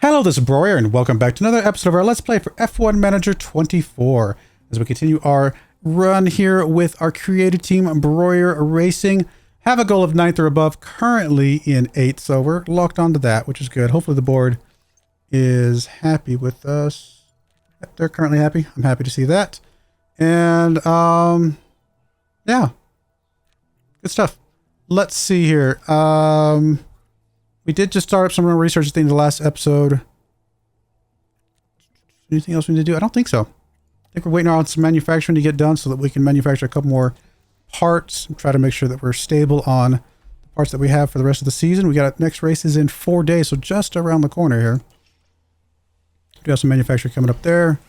Hello, this is Broyar, and welcome back to another episode of our Let's Play for F1 Manager 24. As we continue our run here with our creative team, Broyar Racing. Have a goal of 9th or above, currently in 8th, so we're locked onto that, which is good. Hopefully the board is happy with us. They're currently happy. I'm happy to see that. And, yeah. Good stuff. Let's see here. We did just start up some real research at the end of the last episode. Anything else we need to do? I don't think so. I think we're waiting on some manufacturing to get done so that we can manufacture a couple more parts and try to make sure that we're stable on the parts that we have for the rest of the season. We got next races in 4 days, so just around the corner here. We have some manufacturing coming up there.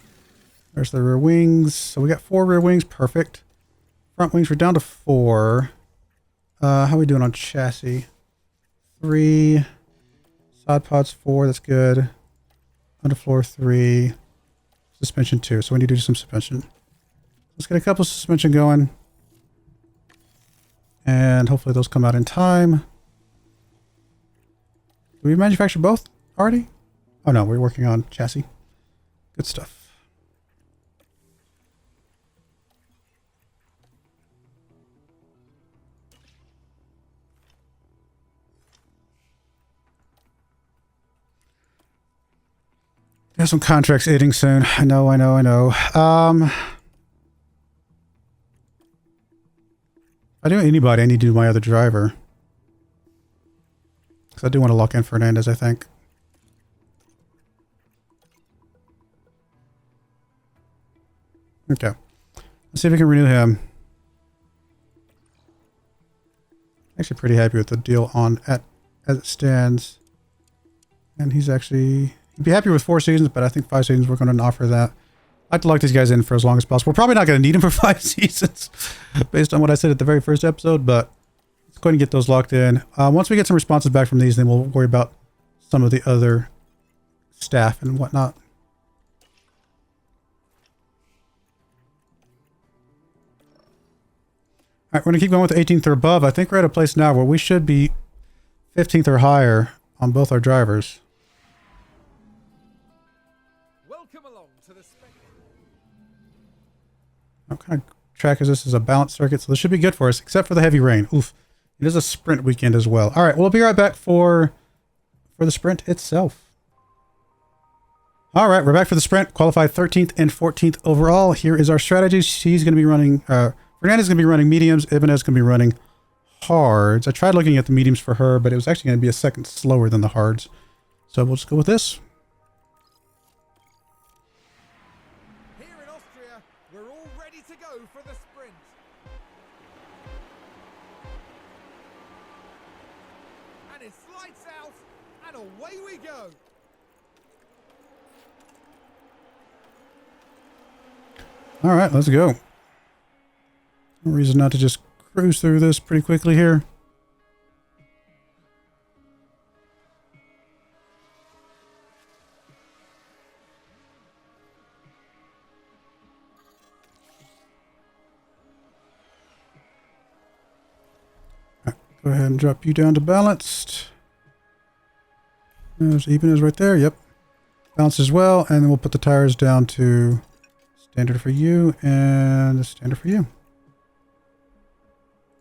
There's the rear wings. So we got 4 rear wings. Perfect. Front wings, we're down to 4. How are we doing on chassis? 3. Side pods 4. That's good. Underfloor 3. Suspension 2. So we need to do some suspension. Let's get a couple of suspension going. And hopefully those come out in time. Do we manufacture both already? Oh no, we're working on chassis. Good stuff. There's some contracts ending soon. I know. If I do anybody, I need to do my other driver. Because I do want to lock in Fernandez, I think. Okay. Let's see if we can renew him. Actually pretty happy with the deal on as it stands. And he's actually... He'd be happy with 4 seasons, but I think 5 seasons we're going to offer that. I'd like to lock these guys in for as long as possible. We're probably not going to need them for 5 seasons, based on what I said at the very first episode, but let's go ahead and get those locked in. Once we get some responses back from these, then we'll worry about some of the other staff and whatnot. All right, we're going to keep going with 18th or above. I think we're at a place now where we should be 15th or higher on both our drivers. What kind of track is this? This is a balanced circuit, so this should be good for us, except for the heavy rain. Oof. It is a sprint weekend as well. All right, we'll be right back for the sprint itself. All right, we're back for the sprint. Qualified 13th and 14th overall. Here is our strategy. She's going to be running... Fernandez is going to be running mediums. Ibanez is going to be running hards. I tried looking at the mediums for her, but it was actually going to be a second slower than the hards. So we'll just go with this. All right, let's go. No reason not to just cruise through this pretty quickly here. All right, go ahead and drop you down to balanced. There's Ibanez right there. Yep. Balanced as well. And then we'll put the tires down to... Standard for you and the standard for you.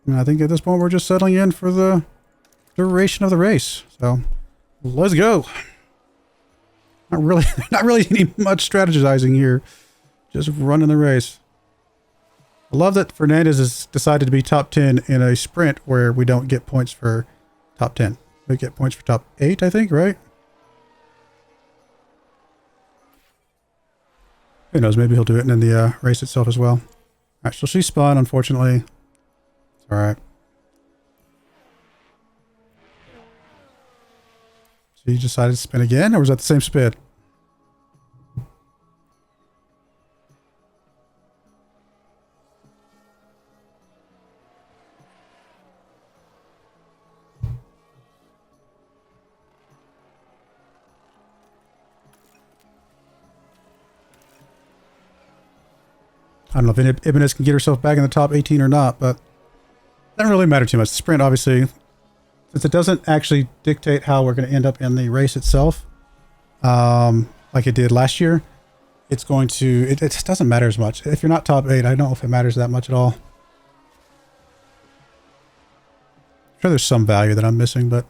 And I think at this point we're just settling in for the duration of the race. So let's go. Not really any much strategizing here. Just running the race. I love that Fernandez has decided to be top 10 in a sprint where we don't get points for top 10. We get points for top 8, I think, right? Who knows, maybe he'll do it in the race itself as well. Alright, so she spun, unfortunately. It's alright. So you decided to spin again, or was that the same spin? I don't know if Ibanez can get herself back in the top 18 or not, but it doesn't really matter too much. The sprint, obviously, since it doesn't actually dictate how we're going to end up in the race itself, like it did last year, it's going to, it doesn't matter as much. If you're not top 8, I don't know if it matters that much at all. I'm sure there's some value that I'm missing, but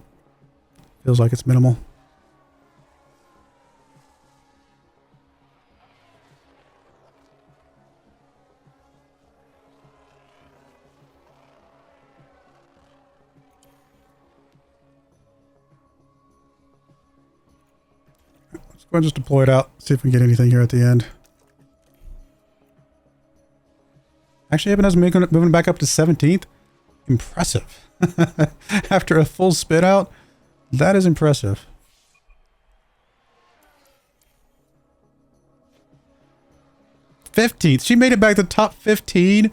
feels like it's minimal. Let's go ahead and just deploy it out, see if we can get anything here at the end. Actually, having us moving back up to 17th. Impressive. After a full spin out, that is impressive. 15th. She made it back to top 15.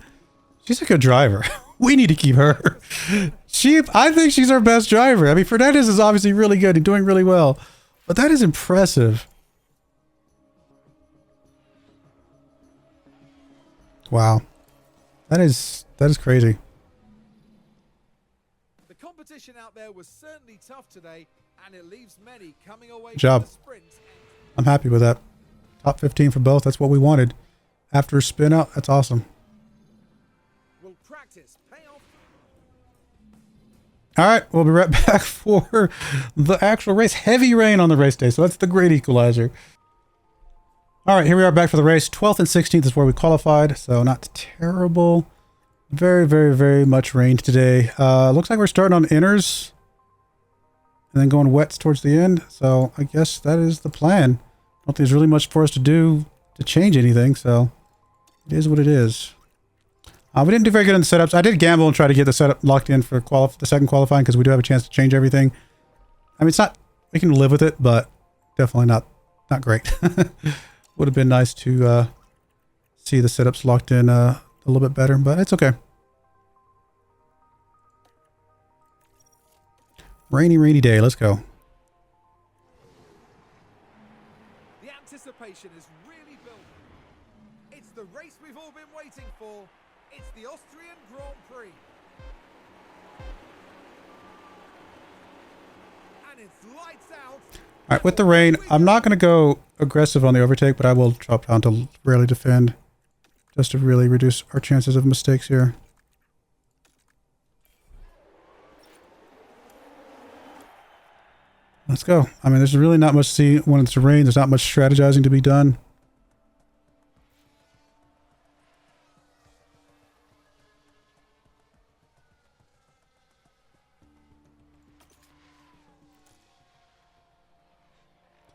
She's a good driver. We need to keep her. I think she's our best driver. I mean, Fernandez is obviously really good and doing really well, but that is impressive. Wow. That is crazy. The competition out there was certainly tough today, and it leaves many coming away Good job. from the sprint. I'm happy with that. Top 15 for both. That's what we wanted. After a spin out, that's awesome. Will practice pay off? All right, we'll be right back for the actual race. Heavy rain on the race day, so that's the great equalizer. All right, here we are back for the race. 12th and 16th is where we qualified, so not terrible. Very, very, very much rain today. Looks like we're starting on inners and then going wets towards the end, so I guess that is the plan. I don't think there's really much for us to do to change anything, so it is what it is. We didn't do very good in the setups. I did gamble and try to get the setup locked in for the second qualifying because we do have a chance to change everything. I mean, it's not, we can live with it, but definitely not great. Would have been nice to see the setups locked in a little bit better, but it's okay. Rainy day. Let's go. The anticipation is really building. It's the race we've all been waiting for. It's the Austrian Grand Prix. And it's lights out. All right, with the rain, I'm not going to go aggressive on the overtake, but I will drop down to rarely defend just to really reduce our chances of mistakes here. Let's go. I mean, there's really not much to see when it's rain. There's not much strategizing to be done.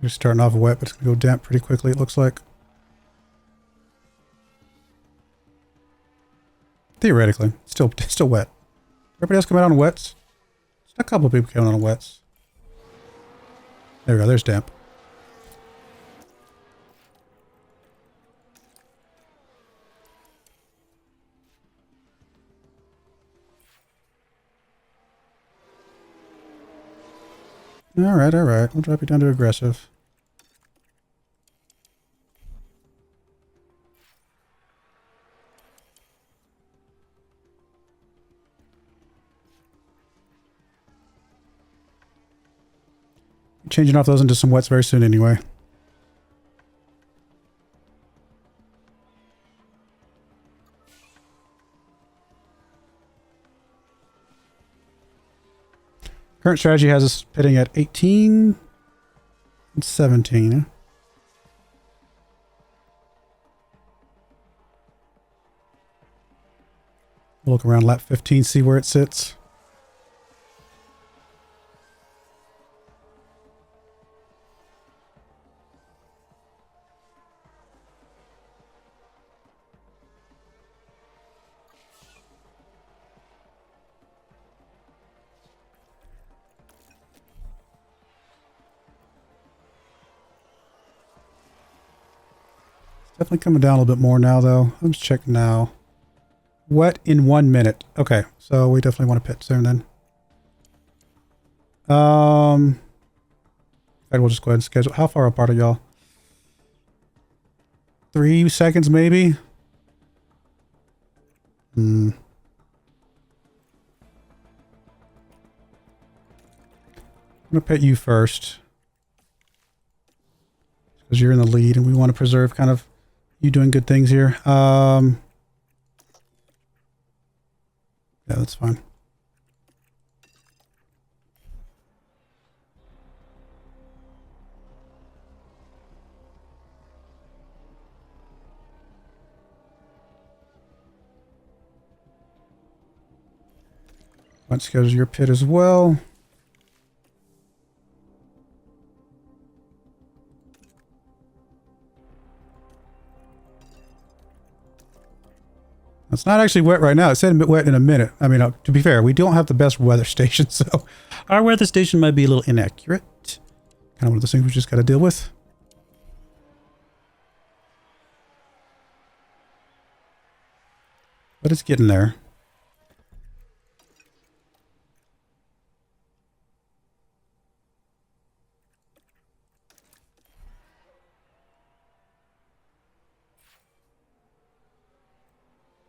We're starting off wet, but it's going to go damp pretty quickly, it looks like. Theoretically. Still wet. Everybody else coming out on wets? Just a couple of people coming out on wets. There we go, there's damp. Alright. We'll drop you down to aggressive. Changing off those into some wets very soon anyway. Current strategy has us pitting at 18 and 17. We'll look around lap 15, see where it sits. Definitely coming down a little bit more now, though. Let's check now. Wet in 1 minute. Okay, so we definitely want to pit soon then. And we'll just go ahead and schedule. How far apart are y'all? 3 seconds, maybe? I'm gonna pit you first. because you're in the lead and we want to preserve kind of you doing good things here. Yeah, that's fine. Let's go to your pit as well. It's not actually wet right now. It said wet in a minute. I mean, to be fair, we don't have the best weather station, so our weather station might be a little inaccurate. Kind of one of those things we just got to deal with. But it's getting there.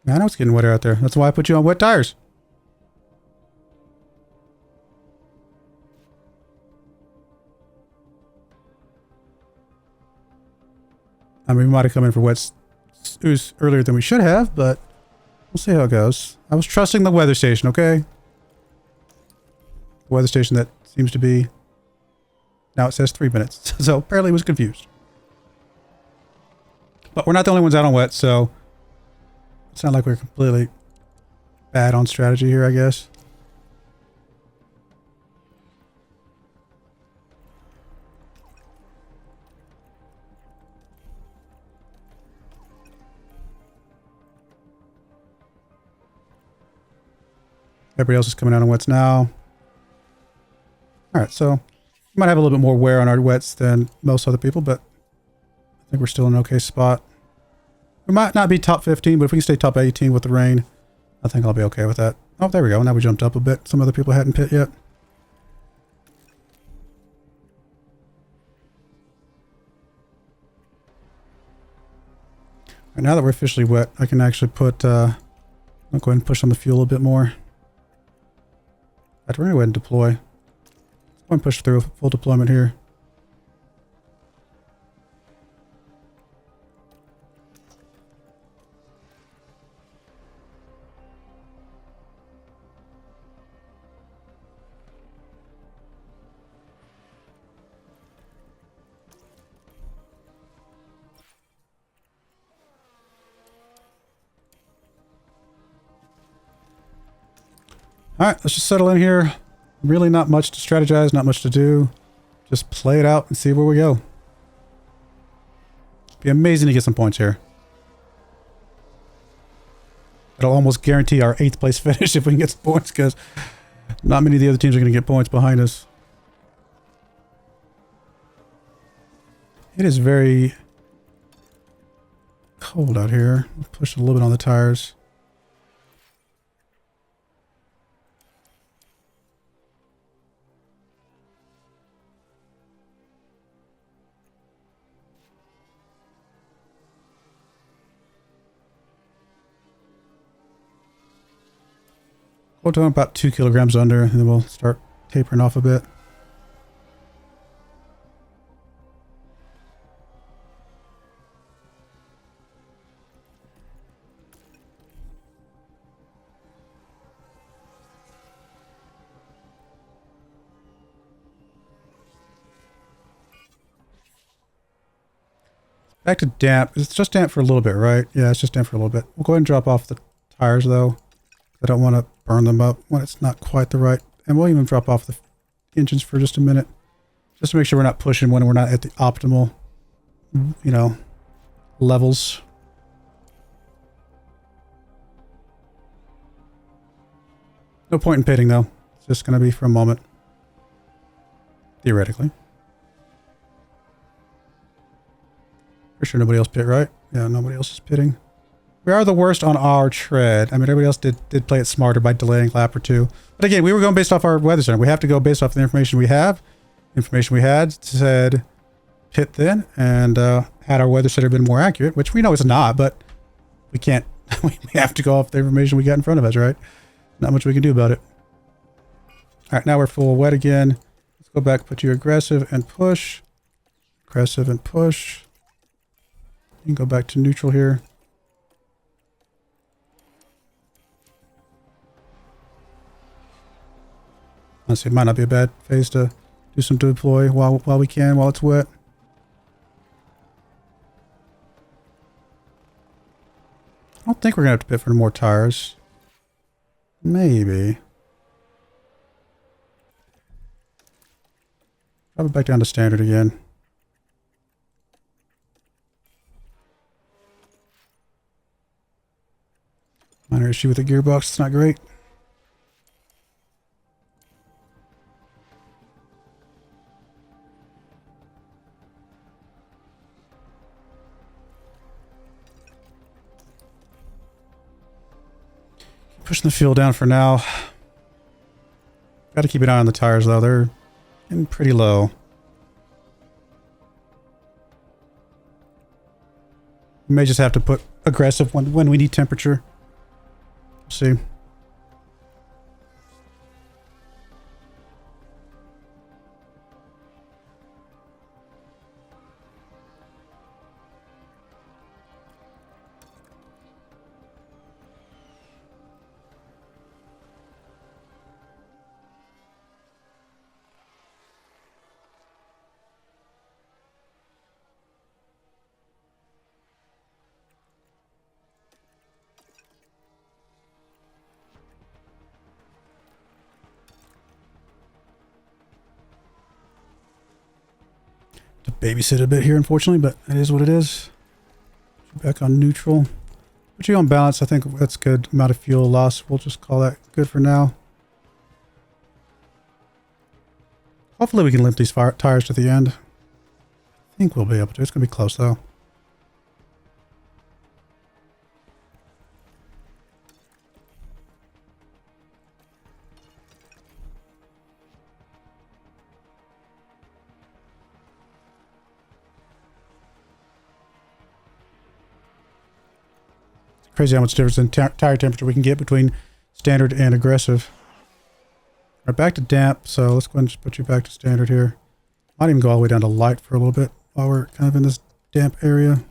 I know it's getting wetter out there. That's why I put you on wet tires. I mean, we might have come in for wet ooze earlier than we should have, but we'll see how it goes. I was trusting the weather station, okay? The weather station that seems to be... Now it says 3 minutes. So apparently it was confused. But we're not the only ones out on wet, so... It's not like we're completely bad on strategy here, I guess. Everybody else is coming out on wets now. Alright, so we might have a little bit more wear on our wets than most other people, but I think we're still in an okay spot. We might not be top 15, but if we can stay top 18 with the rain, I think I'll be okay with that. Oh, there we go. Now we jumped up a bit. Some other people hadn't pit yet. Right, now that we're officially wet, I can actually put... I'll go ahead and push on the fuel a bit more. We're going to go ahead and deploy. Let's go and push through full deployment here. Alright, let's just settle in here. Really not much to strategize, not much to do. Just play it out and see where we go. Be amazing to get some points here. It'll almost guarantee our 8th place finish if we can get some points, because not many of the other teams are going to get points behind us. It is very cold out here. Push a little bit on the tires. We'll do about 2 kilograms under, and then we'll start tapering off a bit. Back to damp. It's just damp for a little bit, right? Yeah, it's just damp for a little bit. We'll go ahead and drop off the tires, though. I don't want to burn them up when it's not quite the right. And we'll even drop off the engines for just a minute. Just to make sure we're not pushing when we're not at the optimal, you know, levels. No point in pitting, though. It's just going to be for a moment. Theoretically. For sure nobody else pit, right? Yeah, nobody else is pitting. We are the worst on our tread. I mean, everybody else did play it smarter by delaying a lap or two. But again, we were going based off our weather center. We have to go based off the information we have. Information we had said pit then, and had our weather center been more accurate, which we know it's not, but we can't. We have to go off the information we got in front of us, right? Not much we can do about it. All right, now we're full wet again. Let's go back, put you aggressive and push. Aggressive and push. You can go back to neutral here. Honestly, it might not be a bad phase to do some deploy while we can, while it's wet. I don't think we're going to have to pit for more tires. Maybe. Drop it back down to standard again. Minor issue with the gearbox. It's not great. Pushing the fuel down for now. Got to keep an eye on the tires though. They're getting pretty low. We may just have to put aggressive when we need temperature. See. Babysit a bit here, unfortunately, but it is what it is. Back on neutral. Put you on balance. I think that's good amount of fuel loss. We'll just call that good for now. Hopefully we can limp these tires to the end. I think we'll be able to. It's going to be close though. Crazy how much difference in tire temperature we can get between standard and aggressive. We're back to damp, so let's go ahead and just put you back to standard here. Might even go all the way down to light for a little bit while we're kind of in this damp area.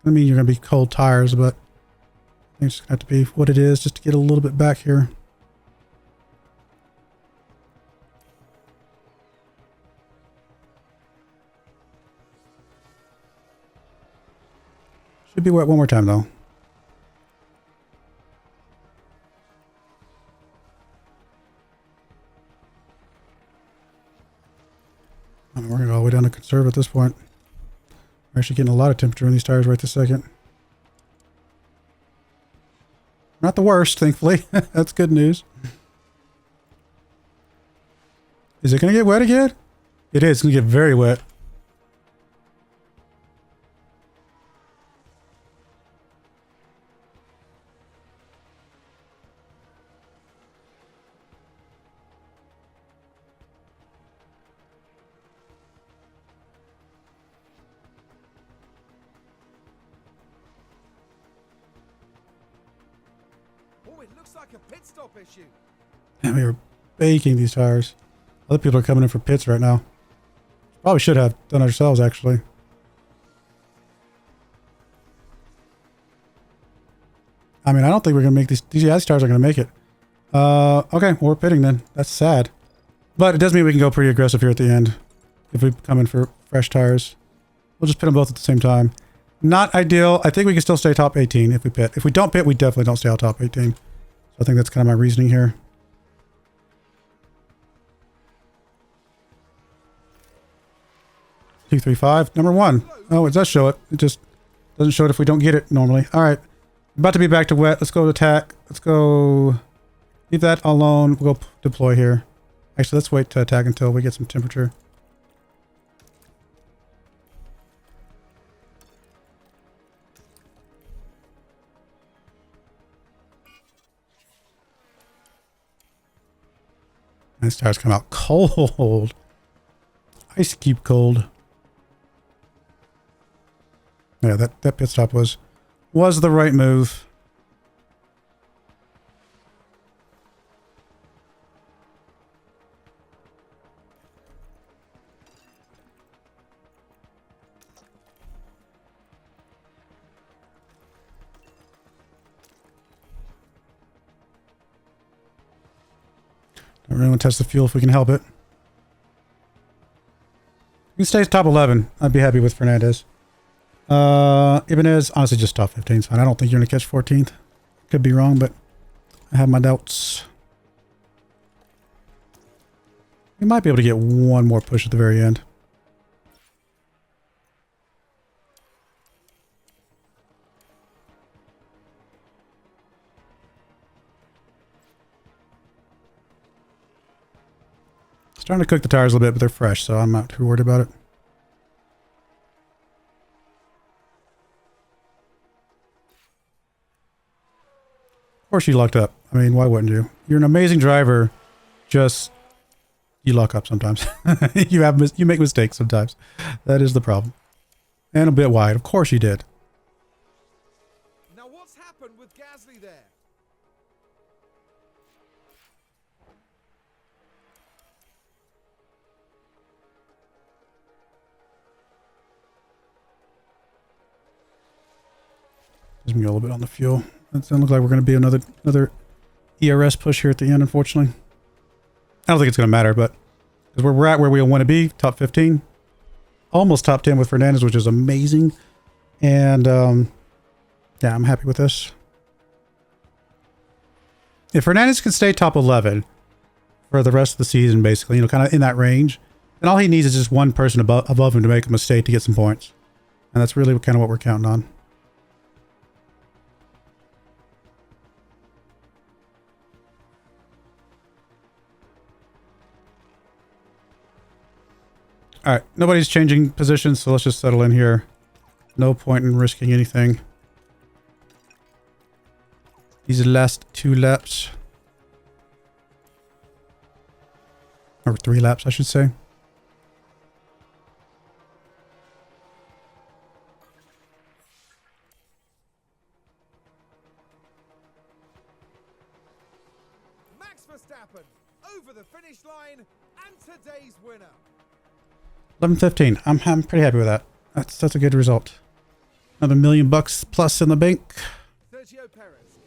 I mean, you're going to be cold tires, but I think it's going to have to be what it is just to get a little bit back here. Should be wet one more time though. We're going to go all the way down to conserve at this point. We're actually getting a lot of temperature in these tires right this second. Not the worst, thankfully. That's good news. Is it going to get wet again? It is. It's going to get very wet. Oh, it looks like a pit stop issue. And we were baking these tires. Other people are coming in for pits right now. Probably should have done it ourselves, actually. I mean, I don't think we're going to make these tires aren't going to make it. Okay, well, we're pitting then. That's sad. But it does mean we can go pretty aggressive here at the end. If we come in for fresh tires. We'll just pit them both at the same time. Not ideal. I think we can still stay top 18 if we pit. If we don't pit, we definitely don't stay out top 18. So I think that's kind of my reasoning here. Two, three, five. Number one. Oh, it does show it. It just doesn't show it if we don't get it normally. All right. About to be back to wet. Let's go to attack. Let's go. Leave that alone. We'll go deploy here. Actually, let's wait to attack until we get some temperature. These tires come out cold. Ice cube cold. Yeah, that pit stop was the right move. I really want to test the fuel if we can help it. We can stay top 11. I'd be happy with Fernandez. Ibanez, honestly, just top 15 is fine. I don't think you're going to catch 14th. Could be wrong, but I have my doubts. We might be able to get one more push at the very end. Starting to cook the tires a little bit, but they're fresh, so I'm not too worried about it. Of course you lucked up. I mean, why wouldn't you? You're an amazing driver. Just, you luck up sometimes. You make mistakes sometimes. That is the problem. And a bit wide. Of course you did. Now what's happened with Gasly there? Gives me a little bit on the fuel. It doesn't look like we're going to be another ERS push here at the end, unfortunately. I don't think it's going to matter, but because we're at where we want to be, top 15, almost top 10 with Fernandez, which is amazing. And yeah, I'm happy with this. If Fernandez can stay top 11 for the rest of the season, basically, you know, kind of in that range, then all he needs is just one person above him to make a mistake to get some points. And that's really kind of what we're counting on. All right, nobody's changing positions, so let's just settle in here. No point in risking anything. These last 2 laps. Or 3 laps, I should say. Max Verstappen over the finish line and today's winner. 11:15. I'm pretty happy with that. That's a good result. Another $1 million plus in the bank. Sergio Perez.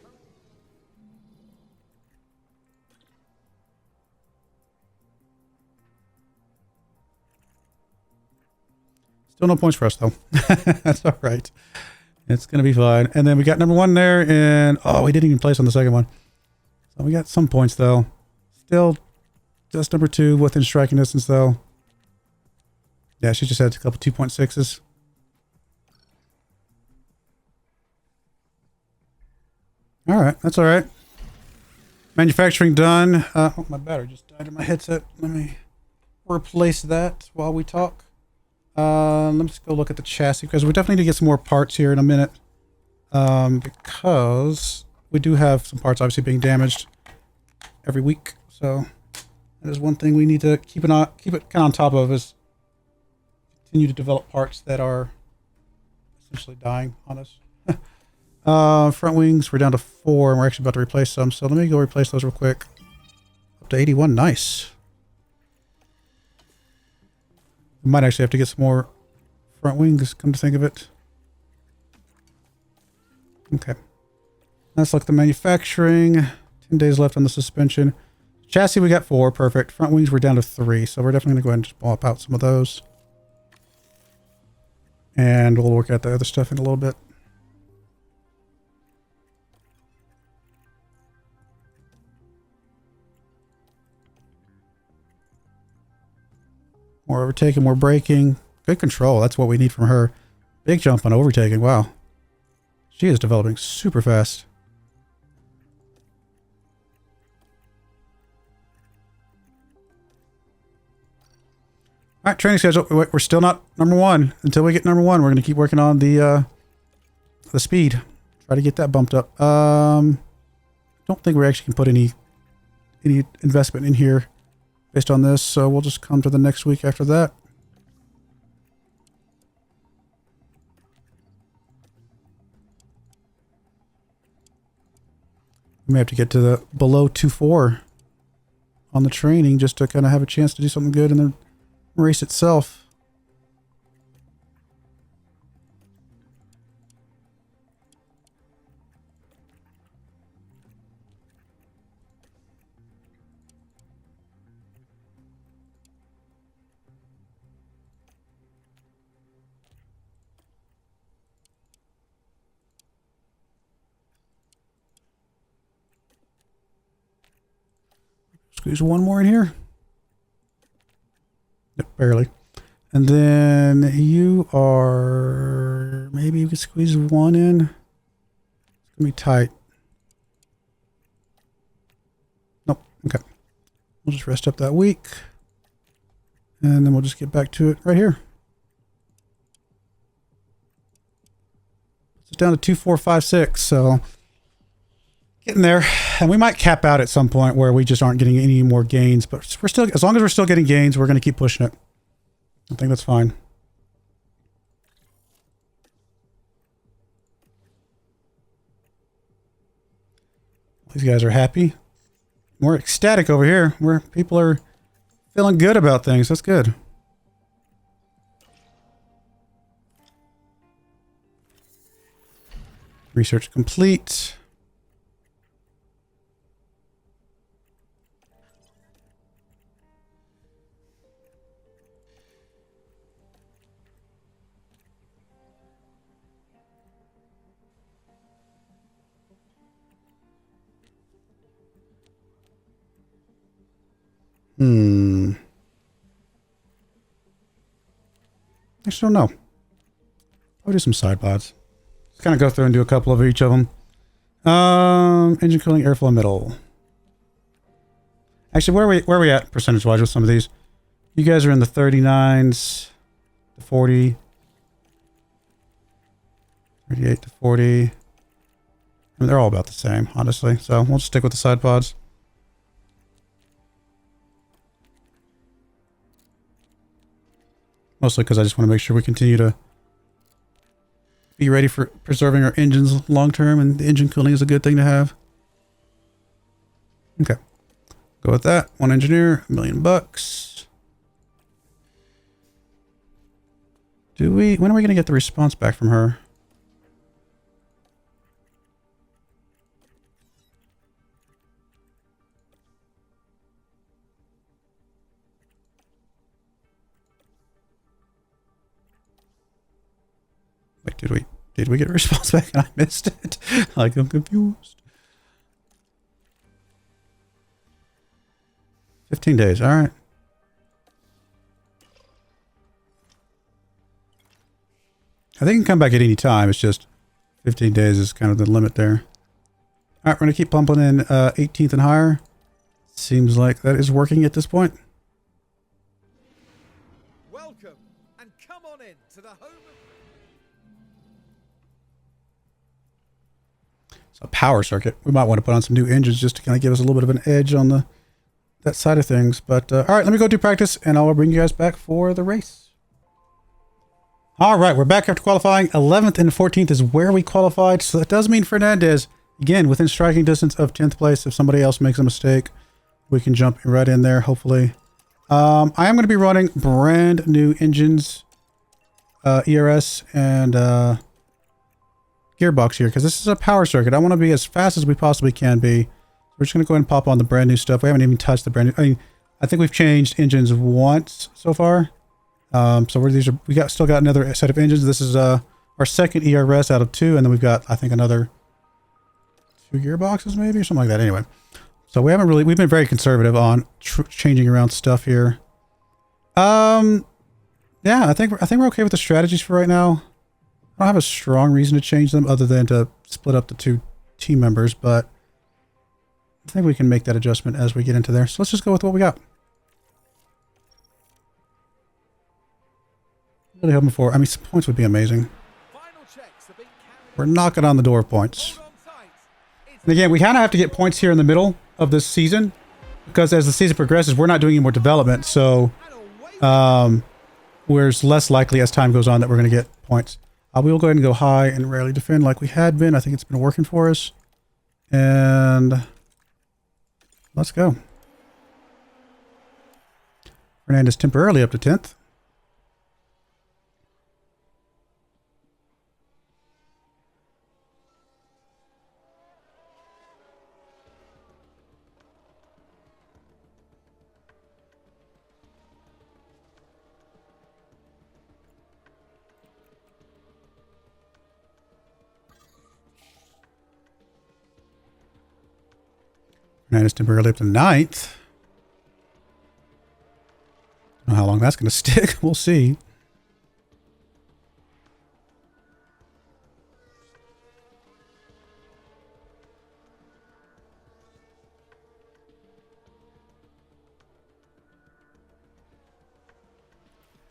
Still no points for us though. That's all right. It's gonna be fine. And then we got number 1 there, and oh, we didn't even place on the second one. So we got some points though. Still just number 2 within striking distance though. Yeah, she just had a couple 2.6s. All right, that's all right. Manufacturing done. Oh, my battery just died in my headset. Let me replace that while we talk. Let me just go look at the chassis because we definitely need to get some more parts here in a minute. Because we do have some parts obviously being damaged every week. So that is one thing we need to keep it kind of on top of, is continue to develop parts that are essentially dying on us. Front wings, we're down to 4 and we're actually about to replace some. So let me go replace those real quick. Up to 81, nice. We might actually have to get some more front wings, come to think of it. Okay. Let's look at the manufacturing. 10 days left on the suspension. Chassis, we got 4, perfect. Front wings, we're down to 3. So we're definitely going to go ahead and just pop out some of those. And we'll work out the other stuff in a little bit. More overtaking, more braking. Good control. That's what we need from her. Big jump on overtaking. Wow. She is developing super fast. All right, training schedule. We're still not number 1. Until we get number 1, we're going to keep working on the speed. Try to get that bumped up. Don't think we actually can put any investment in here based on this, so we'll just come to the next week after that. We may have to get to the below 2.4 on the training just to kind of have a chance to do something good in the race itself. squeeze one more in here. Yep, barely. And then you are... Maybe we can squeeze one in. It's going to be tight. Nope. Okay. We'll just rest up that week. And then we'll just get back to it right here. It's down to 2, 4, 5, 6. So getting there. And we might cap out at some point where we just aren't getting any more gains. But we're still, as long as we're still getting gains, we're going to keep pushing it. I think that's fine. These guys are happy. We're ecstatic over here, where people are feeling good about things. That's good. Research complete. I still don't know. I'll do some side pods. Just kind of go through and do a couple of each of them. Engine cooling, airflow, middle. Actually, where are we at percentage-wise with some of these? You guys are in the 39s, the 40, 38 to 40. I mean, they're all about the same, honestly. So we'll just stick with the side pods. Mostly because I just want to make sure we continue to be ready for preserving our engines long term, and the engine cooling is a good thing to have. Okay. Go with that. One engineer, $1 million. When are we going to get the response back from her? Wait, did we get a response back and I missed it? Like, I'm confused. 15 days, all right. I think it can come back at any time. It's just 15 days is kind of the limit there. All right, we're going to keep pumping in 18th and higher. Seems like that is working at this point. Welcome and come on in to the home of... It's a power circuit. We might want to put on some new engines just to kind of give us a little bit of an edge on that side of things. But all right, let me go do practice and I'll bring you guys back for the race. All right, we're back after qualifying. 11th and 14th is where we qualified. So that does mean Fernandez, again, within striking distance of 10th place. If somebody else makes a mistake, we can jump right in there, hopefully. I am going to be running brand new engines, ERS and gearbox here, because this is a power circuit. I want to be as fast as we possibly can be. We're just going to go ahead and pop on the brand new stuff. We haven't even touched the brand new... I mean, I think we've changed engines once so far. So still got another set of engines. This is our second ERS out of 2, and then we've got, I think, another 2 gearboxes maybe, or something like that. Anyway, so we've been very conservative on changing around stuff here. Yeah, I think we're okay with the strategies for right now. I don't have a strong reason to change them other than to split up the 2 team members, but I think we can make that adjustment as we get into there. So let's just go with what we got. Really hoping for, I mean, some points would be amazing. We're knocking on the door of points. And again, we kind of have to get points here in the middle of this season, because as the season progresses, we're not doing any more development. So, where's less likely as time goes on that we're going to get points. We will go ahead and go high and rarely defend like we had been. I think it's been working for us. And let's go. Fernandez temporarily up to 10th. Fernandez temporarily up to 9th. that's going to stick. We'll see.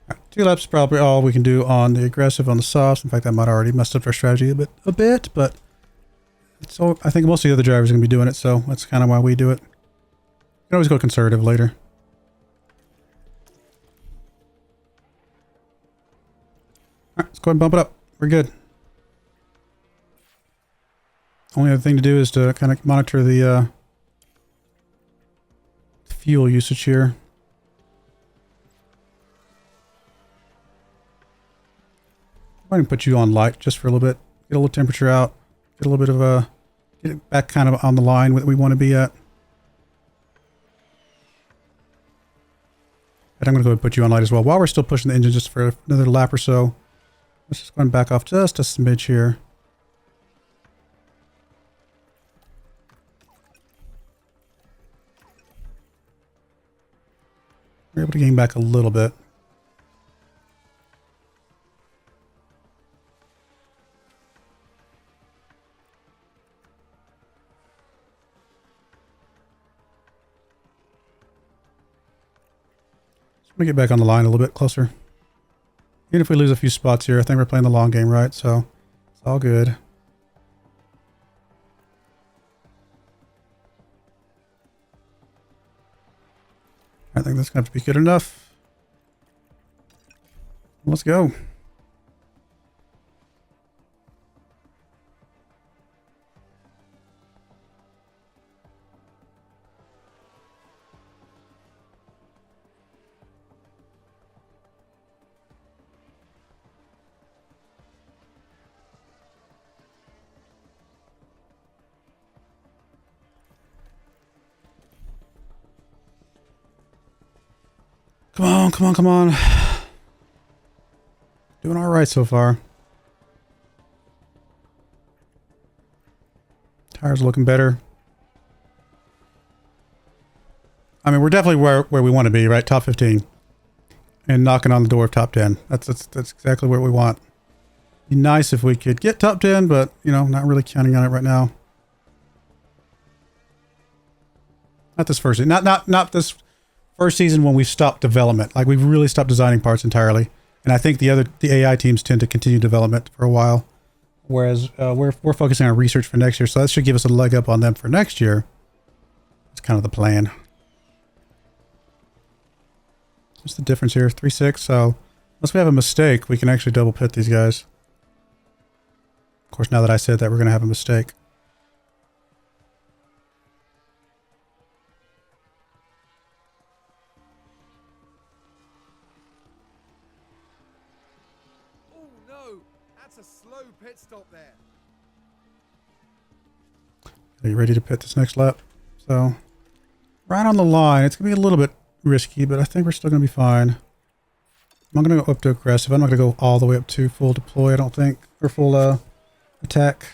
Right, 2 laps is probably all we can do on the aggressive on the softs. In fact, that might already messed up our strategy a bit, but so I think most of the other drivers are going to be doing it, so that's kind of why we do it. You can always go conservative later. Alright, let's go ahead and bump it up. We're good. Only other thing to do is to kind of monitor the fuel usage here. I'm going to put you on light just for a little bit. Get a little temperature out. Get a little bit of a... Get it back kind of on the line that we want to be at. And I'm going to go ahead and put you on light as well. While we're still pushing the engine just for another lap or so. Let's just go and back off just a smidge here. We're able to gain back a little bit. Let me get back on the line a little bit closer. Even if we lose a few spots here, I think we're playing the long game, right? So it's all good. I think that's going to have to be good enough. Let's go. Come on, come on, come on. Doing all right so far. Tires looking better. I mean, we're definitely where we want to be, right? Top 15. And knocking on the door of top 10. That's exactly what we want. Be nice if we could get top 10, but, you know, not really counting on it right now. Not this first season. Not this first season when we stopped development. Like, we've really stopped designing parts entirely. And I think the AI teams tend to continue development for a while. Whereas we're focusing on research for next year. So that should give us a leg up on them for next year. That's kind of the plan. What's the difference here? 3.6. So unless we have a mistake, we can actually double pit these guys. Of course, now that I said that, we're going to have a mistake. Pit stop there. Are you ready to pit this next lap? So, right on the line. It's going to be a little bit risky, but I think we're still going to be fine. I'm not going to go up to aggressive. I'm not going to go all the way up to full deploy, I don't think. Or full attack.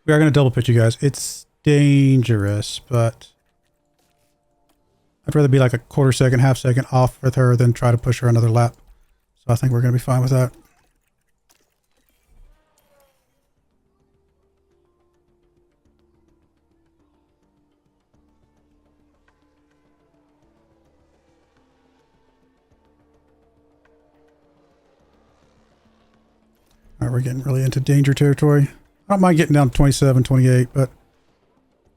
We are going to double pit you guys. It's dangerous, but I'd rather be like a quarter second, half second off with her than try to push her another lap. So I think we're going to be fine with that. Alright, we're getting really into danger territory. I don't mind getting down to 27, 28, but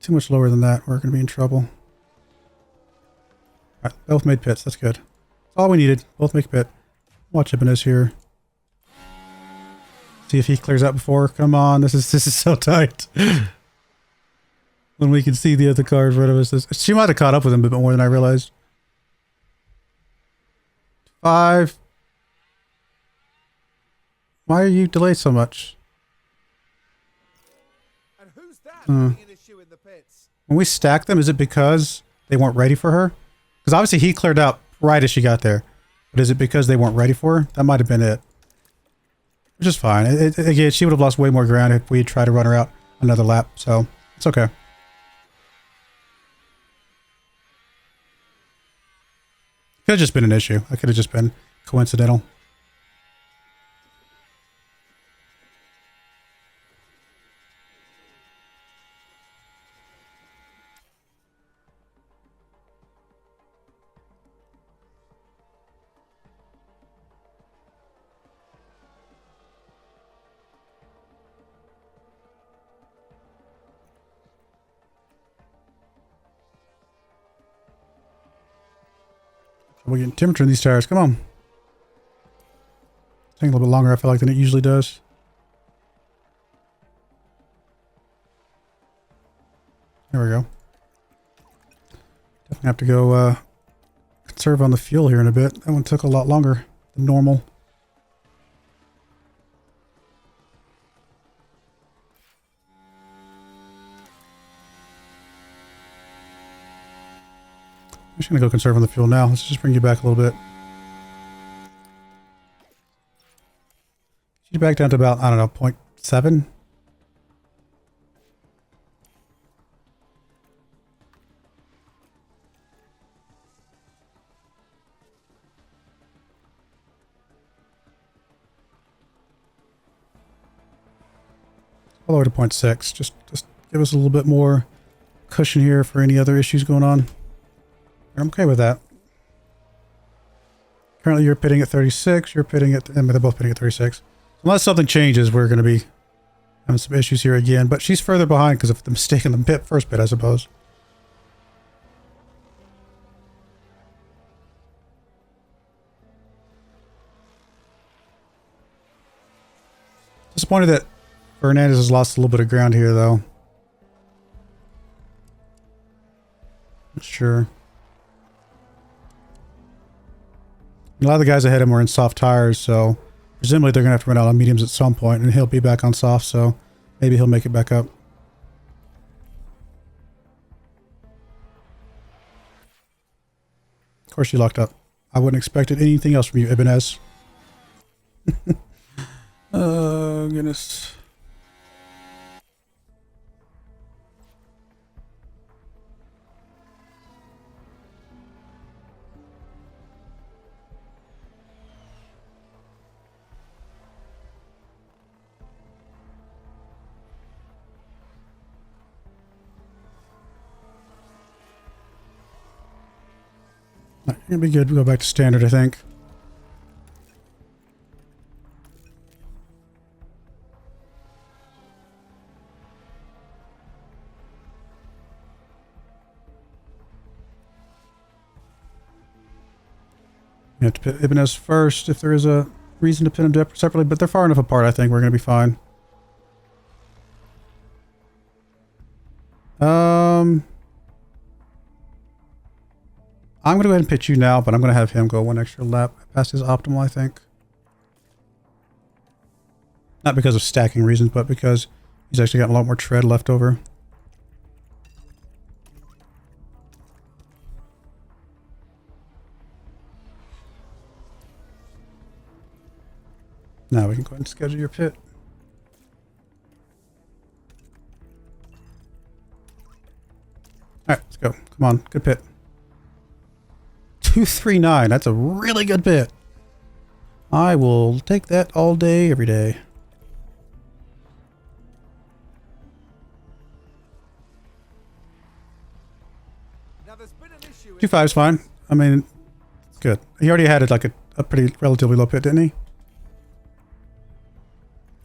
too much lower than that, we're going to be in trouble. Alright, both made pits. That's good. That's all we needed. Both make a pit. Watch Ibanez here. See if he clears out before. Come on, this is so tight. When we can see the other car in front of us. She might have caught up with him a bit more than I realized. 5. Why are you delayed so much? And who's that being an issue in the pits? When we stack them, is it because they weren't ready for her? Because obviously he cleared out right as she got there. But is it because they weren't ready for her? That might have been it. Which is fine. Again, she would have lost way more ground if we had tried to run her out another lap. So, it's okay. Could have just been an issue. That could have just been coincidental. We're getting temperature in these tires. Come on. Taking a little bit longer, I feel like, than it usually does. There we go. Definitely have to go conserve on the fuel here in a bit. That one took a lot longer than normal. I'm just going to go conserve on the fuel now. Let's just bring you back a little bit. Get you back down to about, I don't know, 0.7. All the way to 0.6. Just give us a little bit more cushion here for any other issues going on. I'm okay with that. Currently you're pitting at 36, you're pitting at, I mean, they're both pitting at 36. Unless something changes, we're going to be having some issues here again. But she's further behind because of the mistake in the first pit, I suppose. Disappointed that Fernandez has lost a little bit of ground here, though. Not sure. A lot of the guys ahead of him were in soft tires, so presumably they're going to have to run out on mediums at some point, and he'll be back on soft, so maybe he'll make it back up. Of course you locked up. I wouldn't expect anything else from you, Ibanez. Oh, goodness. It'll be good. We'll go back to standard, I think. We have to pit Ibanez first if there is a reason to pit them separately, but they're far enough apart, I think we're going to be fine. I'm going to go ahead and pitch you now, but I'm going to have him go one extra lap past his optimal, I think. Not because of stacking reasons, but because he's actually got a lot more tread left over. Now we can go ahead and schedule your pit. Alright, let's go. Come on, good pit. 239. That's a really good pit. I will take that all day, every day. Now there's been an issue. 2.5 is fine. I mean, it's good. He already had it like a pretty relatively low pit, didn't he?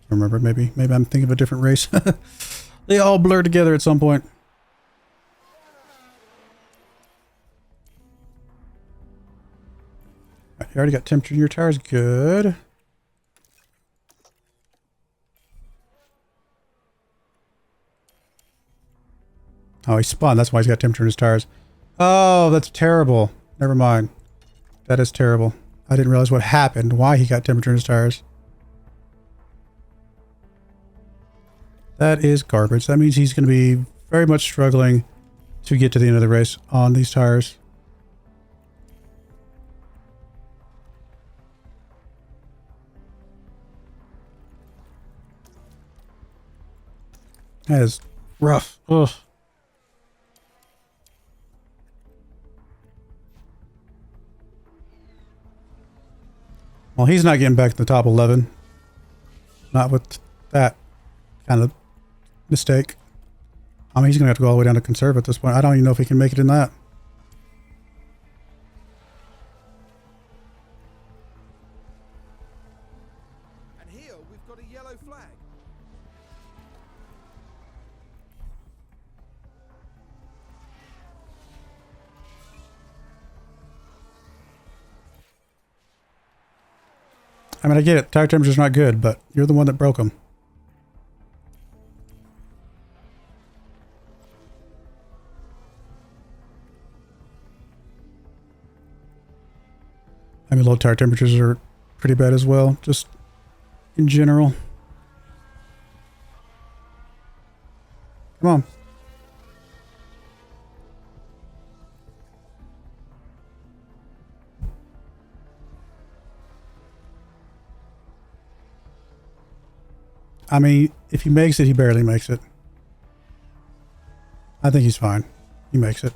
I remember, maybe I'm thinking of a different race. They all blur together at some point. You already got temperature in your tires. Good. Oh, he spun. That's why he's got temperature in his tires. Oh, that's terrible. Never mind. That is terrible. I didn't realize what happened. Why he got temperature in his tires. That is garbage. That means he's going to be very much struggling to get to the end of the race on these tires. That is rough. Ugh. Well, he's not getting back to the top 11. Not with that kind of mistake. I mean, he's going to have to go all the way down to conserve at this point. I don't even know if he can make it in that. And here we've got a yellow flag. I mean, I get it. Tire temperature's not good, but you're the one that broke them. I mean, low tire temperatures are pretty bad as well, just in general. Come on. I mean, if he makes it, he barely makes it. I think he's fine. He makes it.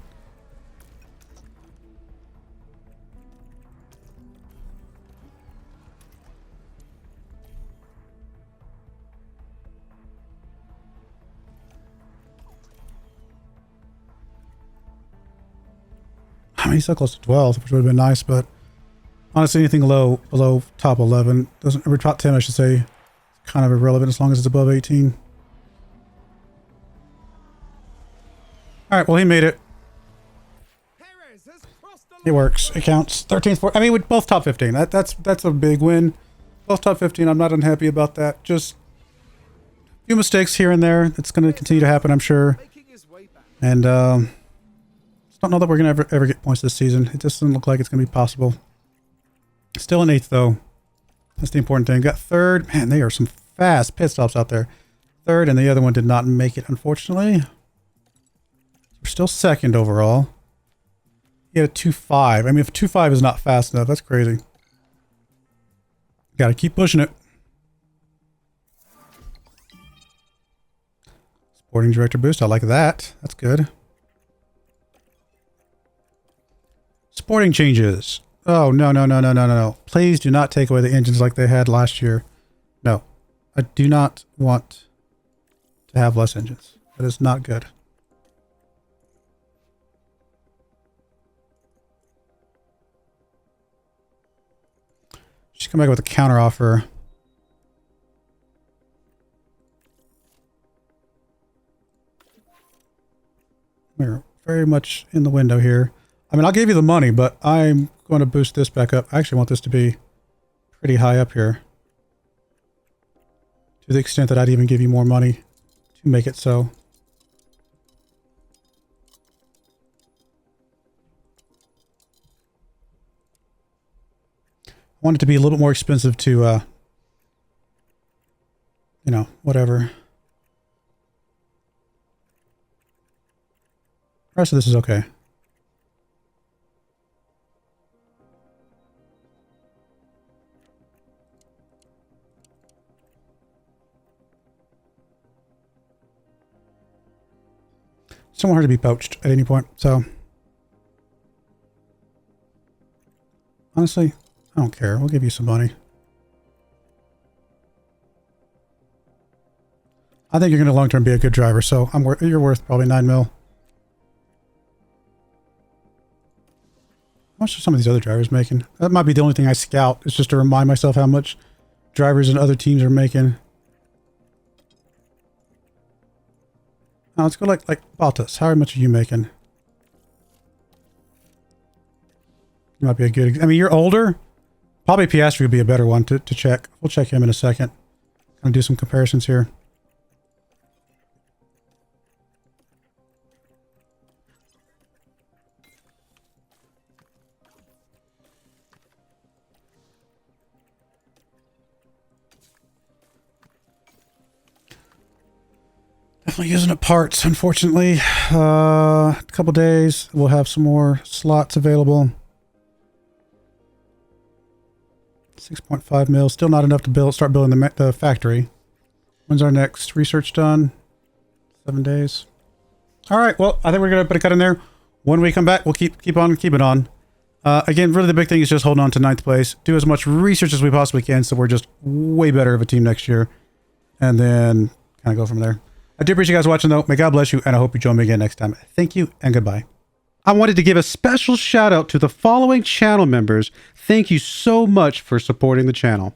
I mean, he's so close to 12th, which would have been nice, but honestly, anything below top 11 doesn't, or top 10, I should say, kind of irrelevant as long as it's above 18. All right, well, he made it. It works. It counts. 13th, 14th. I mean, with both top 15. That's a big win. Both top 15. I'm not unhappy about that. Just a few mistakes here and there. It's going to continue to happen, I'm sure. And just don't know that we're going to ever get points this season. It just doesn't look like it's going to be possible. Still in 8th, though. That's the important thing. Got 3rd. Man, they are some fast pit stops out there. 3rd, and the other one did not make it, unfortunately. We're still 2nd overall. He had a 2.5. I mean, if 2.5 is not fast enough, that's crazy. Got to keep pushing it. Sporting director boost. I like that. That's good. Sporting changes. Oh, no, no, no, no, no, no, no. Please do not take away the engines like they had last year. No. I do not want to have less engines. That is not good. Just come back with a counter offer. We're very much in the window here. I mean, I'll give you the money, but I'm going to boost this back up. I actually want this to be pretty high up here. To the extent that I'd even give you more money to make it so. I want it to be a little bit more expensive to, you know, whatever. The rest of this is okay. Somewhere to be poached at any point, so honestly, I don't care. We'll give you some money. I think you're going to long term be a good driver, so you're worth probably 9 mil. How much are some of these other drivers making? That might be the only thing I scout. It's just to remind myself how much drivers and other teams are making. Now let's go like Bottas. How much are you making? You might be a good. I mean, you're older. Probably Piastri would be a better one to check. We'll check him in a second. Gonna do some comparisons here. Definitely using up parts, unfortunately. A couple days, we'll have some more slots available. 6.5 mil, still not enough to start building the factory. When's our next research done? 7 days. All right, well, I think we're gonna put a cut in there. When we come back, we'll keep on keeping on. Again, really the big thing is just holding on to 9th place. Do as much research as we possibly can so we're just way better of a team next year. And then kind of go from there. I do appreciate you guys watching, though. May God bless you, and I hope you join me again next time. Thank you, and goodbye. I wanted to give a special shout out to the following channel members. Thank you so much for supporting the channel.